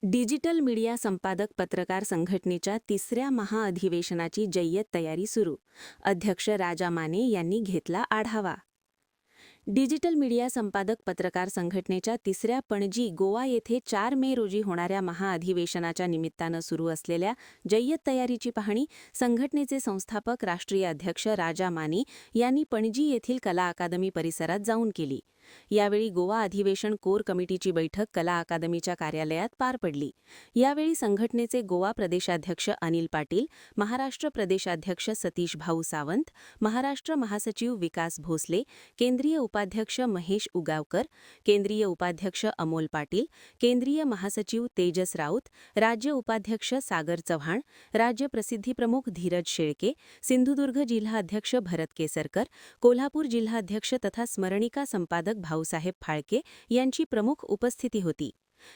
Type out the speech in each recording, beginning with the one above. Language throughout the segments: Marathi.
डिजिटल मीडिया संपादक पत्रकार संघटनेच्या तिसऱ्या महाअधिवेशनाची जय्यत तयारी सुरू. अध्यक्ष राजा माने यांनी घेतला आढावा. डिजिटल मीडिया संपादक पत्रकार संघटनेच्या तिसऱ्या पणजी गोवा येथे 4 मे रोजी होणाऱ्या महाअधिवेशनाच्या निमित्तानं सुरू असलेल्या जय्यत तयारीची पाहणी संघटनेचे संस्थापक राष्ट्रीय अध्यक्ष राजा माने यांनी पणजी येथील कला अकादमी परिसरात जाऊन केली. यावेळी गोवा अधिवेशन कोर कमिटीची बैठक कला अकादमीच्या कार्यालयात पार पडली. यावेळी संघटनेचे गोवा प्रदेशाध्यक्ष अनिल पाटील, महाराष्ट्र प्रदेशाध्यक्ष सतीश भाऊ सावंत, महाराष्ट्र महासचिव विकास भोसले, केंद्रीय उपाध्यक्ष महेश उगावकर, केंद्रीय उपाध्यक्ष अमोल पाटील, केंद्रीय महासचिव तेजस राऊत, राज्य उपाध्यक्ष सागर चव्हाण, राज्य प्रसिद्धी प्रमुख धीरज शेळके, सिंधुदुर्ग जिल्हाध्यक्ष भरत केसरकर, कोल्हापूर जिल्हाध्यक्ष तथा स्मरणिका संपादक भाऊसाहेब फाळके यांची प्रमुख उपस्थिती होती.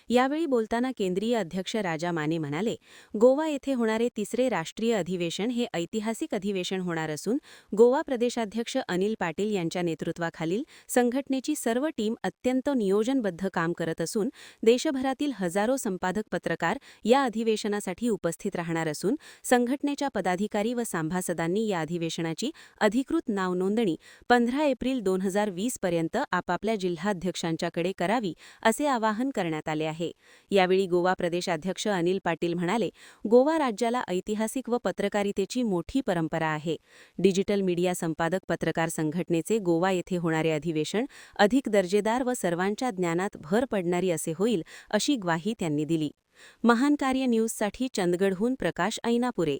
यावेळी बोलताना केंद्रीय अध्यक्ष राजा माने म्हणाले, गोवा येथे होणारे तिसरे राष्ट्रीय अधिवेशन हे ऐतिहासिक अधिवेशन होणार असून गोवा प्रदेशाध्यक्ष अनिल पाटील यांच्या नेतृत्वाखालील संघटनेची सर्व टीम अत्यंत नियोजनबद्ध काम करत असून देशभरातील हजारो संपादक पत्रकार या अधिवेशनासाठी उपस्थित राहणार असून संघटनेच्या पदाधिकारी व सांभासदांनी या अधिवेशनाची अधिकृत नाव नोंदणी 15 एप्रिल 2020 पर्यंत आपापल्या जिल्हाध्यक्षांच्याकडे करावी असे आवाहन करण्यात आले आहे. यावेळी गोवा प्रदेशाध्यक्ष अनिल पाटील म्हणाले, गोवा राज्याला ऐतिहासिक व पत्रकारितेची मोठी परंपरा आहे. डिजिटल मीडिया संपादक पत्रकार संघटनेचे गोवा येथे होणारे अधिवेशन अधिक दर्जेदार व सर्वांच्या ज्ञानात भर पडणारी असे होईल अशी ग्वाही त्यांनी दिली. महान कार्य न्यूजसाठी चंदगडहून प्रकाश ऐनापुरे.